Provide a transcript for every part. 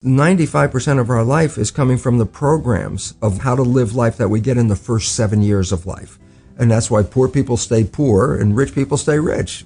95% of our life is coming from the programs of how to live life that we get in the first 7 years of life. And that's why poor people stay poor and rich people stay rich.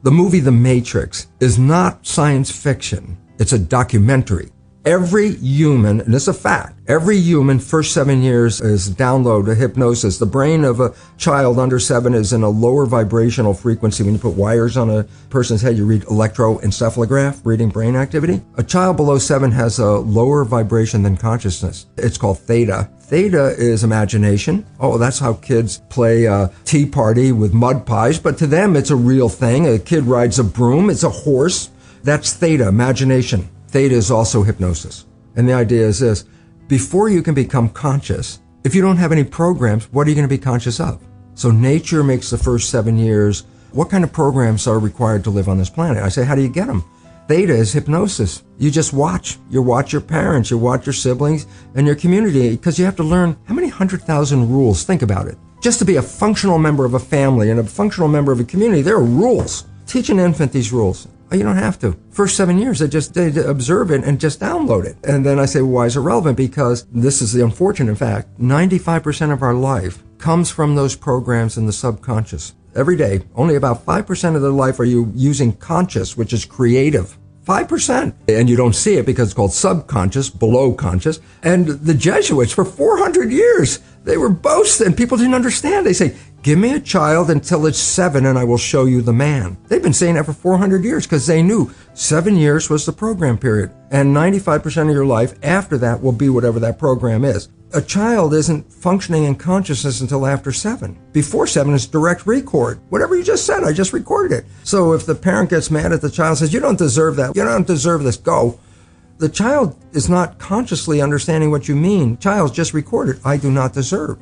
The movie The Matrix is not science fiction. It's a documentary. Every human, and it's a fact, every human first 7 years is download a hypnosis. The brain of a child under 7 is in a lower vibrational frequency. When you put wires on a person's head, you read electroencephalograph, reading brain activity. A child below 7 has a lower vibration than consciousness. It's called theta. Theta is imagination. Oh, that's how kids play a tea party with mud pies, but to them it's a real thing. A kid rides a broom, it's a horse. That's theta, imagination. Theta is also hypnosis. And the idea is this: before you can become conscious, if you don't have any programs, what are you going to be conscious of? So nature makes the first 7 years. What kind of programs are required to live on this planet? I say, how do you get them? Theta is hypnosis. You just watch. You watch your parents, you watch your siblings and your community, because you have to learn how many 100,000 rules. Think about it. Just to be a functional member of a family and a functional member of a community, there are rules. Teach an infant these rules. You don't have to. First 7 years, they observe it and just download it. And then I say, well, why is it relevant? Because this is the unfortunate fact. 95% of our life comes from those programs in the subconscious. Every day, only about 5% of their life are you using conscious, which is creative. 5%. And you don't see it because it's called subconscious, below conscious. And the Jesuits, for 400 years, they were boasting. People didn't understand. They say, give me a child until it's 7 and I will show you the man. They've been saying that for 400 years because they knew 7 years was the program period. And 95% of your life after that will be whatever that program is. A child isn't functioning in consciousness until after 7. Before 7 is direct record. Whatever you just said, I just recorded it. So if the parent gets mad at the child and says, you don't deserve that, you don't deserve this, go. The child is not consciously understanding what you mean. Child's just recorded, I do not deserve.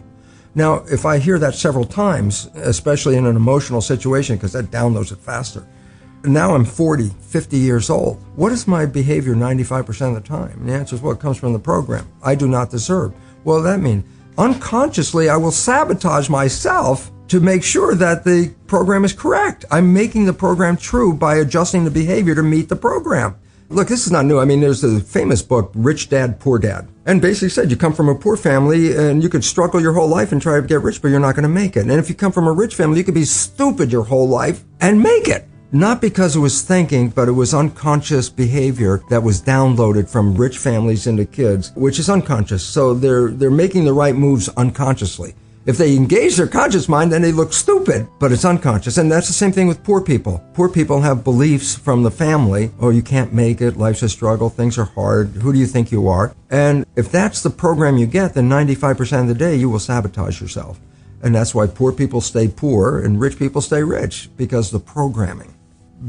Now, if I hear that several times, especially in an emotional situation, because that downloads it faster. Now I'm 40, 50 years old. What is my behavior 95% of the time? And the answer is, well, it comes from the program. I do not deserve. Well, that means unconsciously I will sabotage myself to make sure that the program is correct. I'm making the program true by adjusting the behavior to meet the program. Look, this is not new. I mean, there's a famous book, Rich Dad, Poor Dad. And basically said you come from a poor family and you could struggle your whole life and try to get rich, but you're not going to make it. And if you come from a rich family, you could be stupid your whole life and make it. Not because it was thinking, but it was unconscious behavior that was downloaded from rich families into kids, which is unconscious. So they're making the right moves unconsciously. If they engage their conscious mind, then they look stupid, but it's unconscious. And that's the same thing with poor people. Poor people have beliefs from the family. Oh, you can't make it. Life's a struggle. Things are hard. Who do you think you are? And if that's the program you get, then 95% of the day you will sabotage yourself. And that's why poor people stay poor and rich people stay rich, because the programming.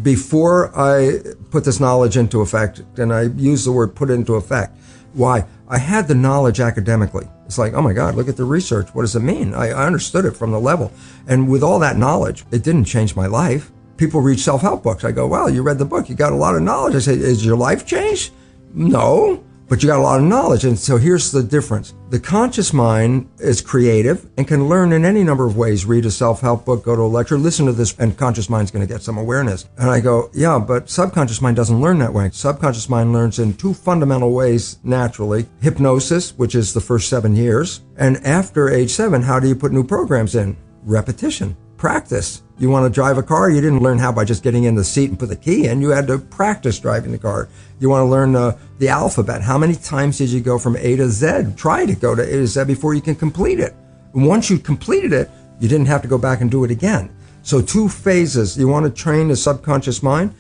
Before I put this knowledge into effect, and I use the word put it into effect, why? I had the knowledge academically. It's like, oh my God, look at the research. What does it mean? I understood it from the level. And with all that knowledge, it didn't change my life. People read self-help books. I go, well, you read the book. You got a lot of knowledge. I say, is your life changed? No, but you got a lot of knowledge. And so here's the difference. The conscious mind is creative and can learn in any number of ways. Read a self-help book, go to a lecture, listen to this, and conscious mind's going to get some awareness. And I go, yeah, but subconscious mind doesn't learn that way. Subconscious mind learns in 2 fundamental ways naturally. Hypnosis, which is the first 7 years. And after age 7, how do you put new programs in? Repetition. Practice. You want to drive a car? You didn't learn how by just getting in the seat and put the key in. You had to practice driving the car. You want to learn the alphabet. How many times did you go from A to Z? Try to go to A to Z before you can complete it. And once you completed it, you didn't have to go back and do it again. So 2 phases. You want to train the subconscious mind.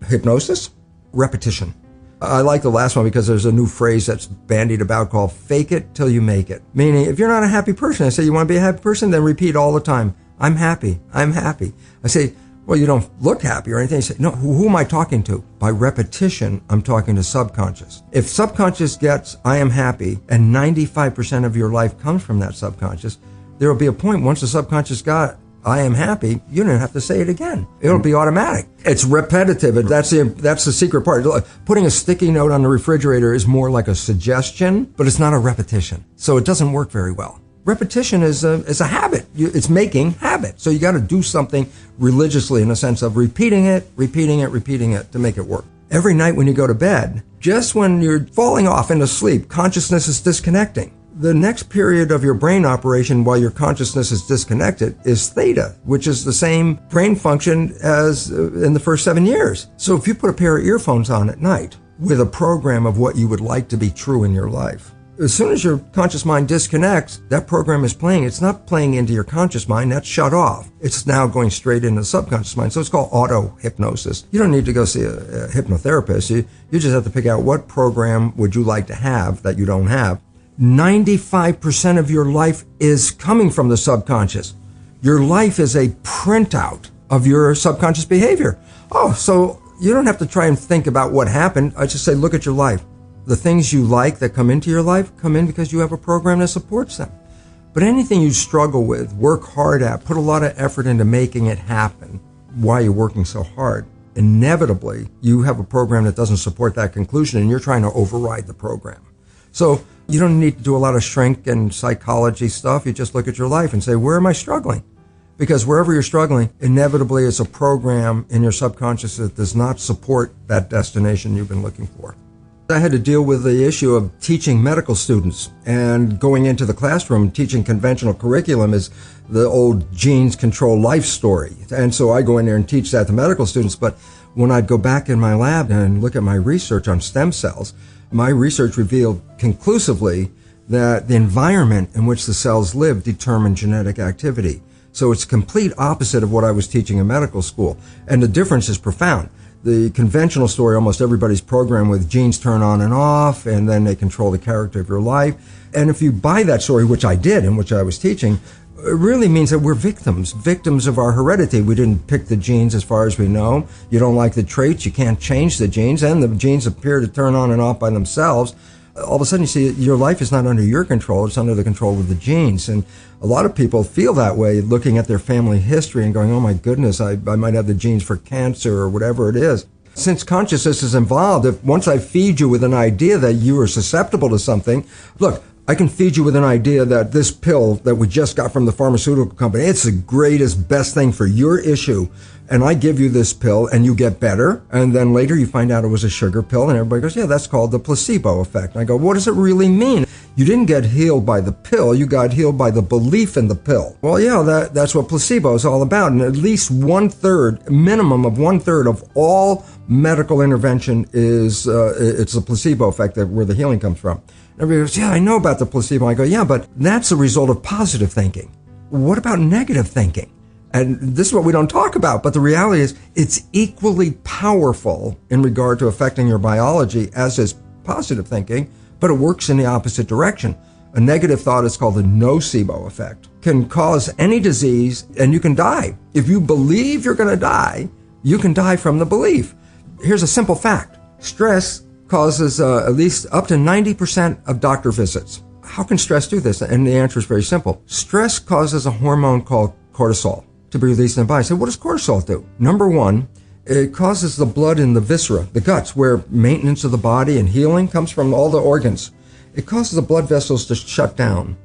Hypnosis, repetition. I like the last one because there's a new phrase that's bandied about called fake it till you make it. Meaning, if you're not a happy person, I say, you want to be a happy person? Then repeat all the time. I'm happy. I'm happy. I say, well, you don't look happy or anything. You say, no, who am I talking to? By repetition, I'm talking to subconscious. If subconscious gets, I am happy, and 95% of your life comes from that subconscious, there will be a point once the subconscious got, I am happy, you don't have to say it again. It'll be automatic. It's repetitive. That's the secret part. Putting a sticky note on the refrigerator is more like a suggestion, but it's not a repetition. So it doesn't work very well. Repetition is a habit. It's making habit. So you got to do something religiously in a sense of repeating it to make it work. Every night when you go to bed, just when you're falling off into sleep, consciousness is disconnecting. The next period of your brain operation while your consciousness is disconnected is theta, which is the same brain function as in the first 7 years. So if you put a pair of earphones on at night with a program of what you would like to be true in your life, as soon as your conscious mind disconnects, that program is playing. It's not playing into your conscious mind. That's shut off. It's now going straight into the subconscious mind. So it's called auto-hypnosis. You don't need to go see a hypnotherapist. You just have to pick out what program would you like to have that you don't have. 95% of your life is coming from the subconscious. Your life is a printout of your subconscious behavior. Oh, so you don't have to try and think about what happened. I just say, look at your life. The things you like that come into your life come in because you have a program that supports them. But anything you struggle with, work hard at, put a lot of effort into making it happen, why you're working so hard, inevitably you have a program that doesn't support that conclusion and you're trying to override the program. So you don't need to do a lot of shrink and psychology stuff. You just look at your life and say, where am I struggling? Because wherever you're struggling, inevitably it's a program in your subconscious that does not support that destination you've been looking for. I had to deal with the issue of teaching medical students and going into the classroom. Teaching conventional curriculum is the old genes control life story. And so I go in there and teach that to medical students. But when I'd go back in my lab and look at my research on stem cells, my research revealed conclusively that the environment in which the cells live determine genetic activity. So it's complete opposite of what I was teaching in medical school. And the difference is profound. The conventional story, almost everybody's programmed with genes turn on and off, and then they control the character of your life. And if you buy that story, which I did and which I was teaching, it really means that we're victims of our heredity. We didn't pick the genes as far as we know. You don't like the traits, you can't change the genes, and the genes appear to turn on and off by themselves. All of a sudden you see your life is not under your control, it's under the control of the genes. And a lot of people feel that way looking at their family history and going, oh my goodness, I might have the genes for cancer or whatever it is. Since consciousness is involved, if once I feed you with an idea that you are susceptible to something, look, I can feed you with an idea that this pill that we just got from the pharmaceutical company, it's the greatest, best thing for your issue. And I give you this pill and you get better. And then later you find out it was a sugar pill and everybody goes, yeah, that's called the placebo effect. And I go, what does it really mean? You didn't get healed by the pill. You got healed by the belief in the pill. Well, yeah, that's what placebo is all about. And at least minimum of one third of all medical intervention is, it's a placebo effect where the healing comes from. Everybody goes, yeah, I know about the placebo. I go, yeah, but that's a result of positive thinking. What about negative thinking? And this is what we don't talk about, but the reality is it's equally powerful in regard to affecting your biology as is positive thinking, but it works in the opposite direction. A negative thought is called the nocebo effect. Can cause any disease and you can die. If you believe you're going to die, you can die from the belief. Here's a simple fact. Stress causes at least up to 90% of doctor visits. How can stress do this? And the answer is very simple. Stress causes a hormone called cortisol to be released in the body. So what does cortisol do? Number one, it causes the blood in the viscera, the guts, where maintenance of the body and healing comes from all the organs. It causes the blood vessels to shut down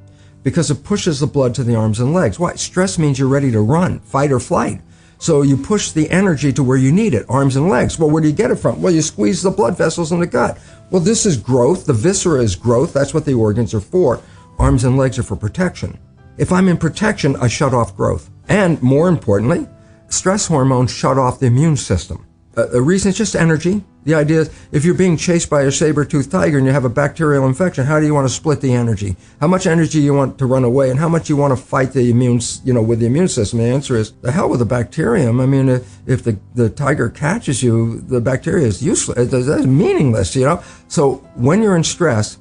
because it pushes the blood to the arms and legs. Why? Stress means you're ready to run, fight or flight. So you push the energy to where you need it, arms and legs. Well, where do you get it from? Well, you squeeze the blood vessels in the gut. Well, this is growth. The viscera is growth. That's what the organs are for. Arms and legs are for protection. If I'm in protection, I shut off growth. And more importantly, stress hormones shut off the immune system. The reason is just energy. The idea is if you're being chased by a saber-toothed tiger and you have a bacterial infection, how do you want to split the energy? How much energy you want to run away and how much you want to fight the with the immune system? The answer is the hell with the bacterium. I mean, if the tiger catches you, the bacteria is useless. It's meaningless, So when you're in stress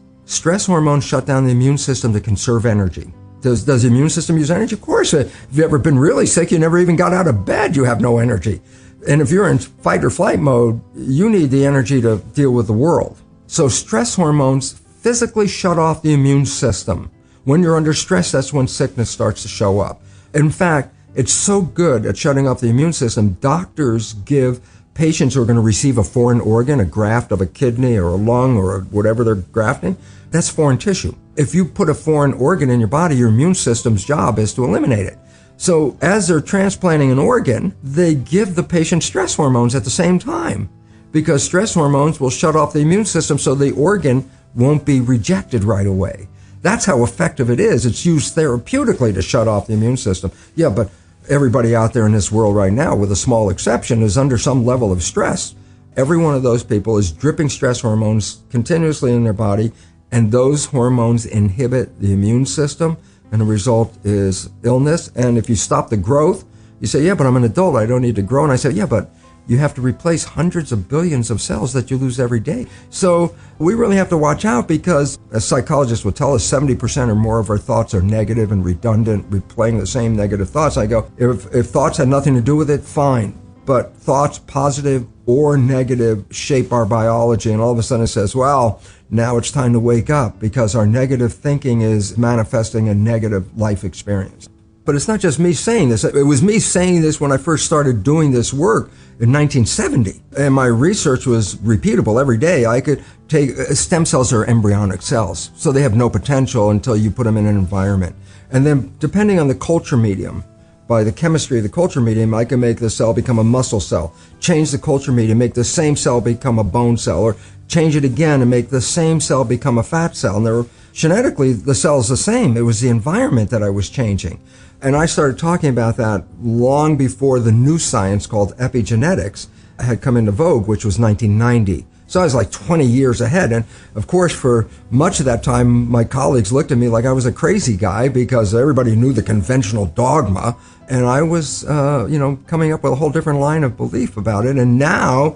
hormones shut down the immune system to conserve energy. Does the immune system use energy? Of course. If you've ever been really sick, you never even got out of bed, you have no energy. And if you're in fight or flight mode, you need the energy to deal with the world. So stress hormones physically shut off the immune system. When you're under stress, that's when sickness starts to show up. In fact, it's so good at shutting off the immune system, doctors give patients who are going to receive a foreign organ, a graft of a kidney or a lung or whatever they're grafting, that's foreign tissue. If you put a foreign organ in your body, your immune system's job is to eliminate it. So as they're transplanting an organ, they give the patient stress hormones at the same time. because stress hormones will shut off the immune system so the organ won't be rejected right away. That's how effective it is. It's used therapeutically to shut off the immune system. Yeah, but everybody out there in this world right now, with a small exception, is under some level of stress. Every one of those people is dripping stress hormones continuously in their body, and those hormones inhibit the immune system, and the result is illness. And if you stop the growth, you say, yeah, but I'm an adult, I don't need to grow. And I say, yeah, but you have to replace hundreds of billions of cells that you lose every day. So we really have to watch out, because, as psychologists will tell us, 70% or more of our thoughts are negative and redundant, replaying the same negative thoughts. I go, if thoughts had nothing to do with it, fine. But thoughts, positive or negative, shape our biology. And all of a sudden it says, well, now it's time to wake up, because our negative thinking is manifesting a negative life experience. But it's not just me saying this. It was me saying this when I first started doing this work in 1970. And my research was repeatable every day. I could take, stem cells are embryonic cells, so they have no potential until you put them in an environment. And then, depending on the culture medium, by the chemistry of the culture medium, I can make the cell become a muscle cell, change the culture medium, make the same cell become a bone cell, or change it again and make the same cell become a fat cell. And genetically, the cell is the same. It was the environment that I was changing. And I started talking about that long before the new science called epigenetics had come into vogue, which was 1990. So I was like 20 years ahead. And of course, for much of that time, my colleagues looked at me like I was a crazy guy, because everybody knew the conventional dogma. And I was, coming up with a whole different line of belief about it. And now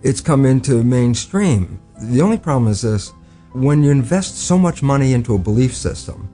it's come into mainstream. The only problem is this: when you invest so much money into a belief system,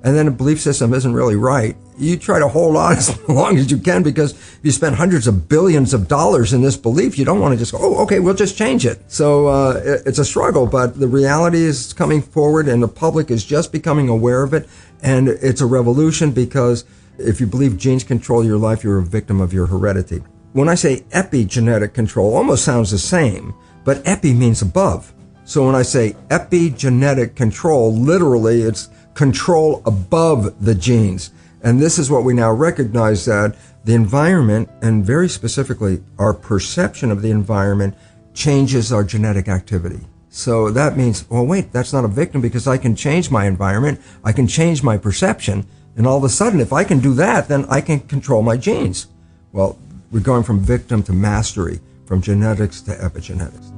and then a belief system isn't really right, you try to hold on as long as you can, because if you spend hundreds of billions of dollars in this belief, you don't want to just go, oh, okay, we'll just change it. So it's a struggle, but the reality is coming forward, and the public is just becoming aware of it. And it's a revolution, because if you believe genes control your life, you're a victim of your heredity. When I say epigenetic control, almost sounds the same, but epi means above. So when I say epigenetic control, literally it's control above the genes. And this is what we now recognize, that the environment, and very specifically our perception of the environment, changes our genetic activity. So that means, well, wait, that's not a victim, because I can change my environment, I can change my perception, and all of a sudden, if I can do that, then I can control my genes. Well, we're going from victim to mastery, from genetics to epigenetics.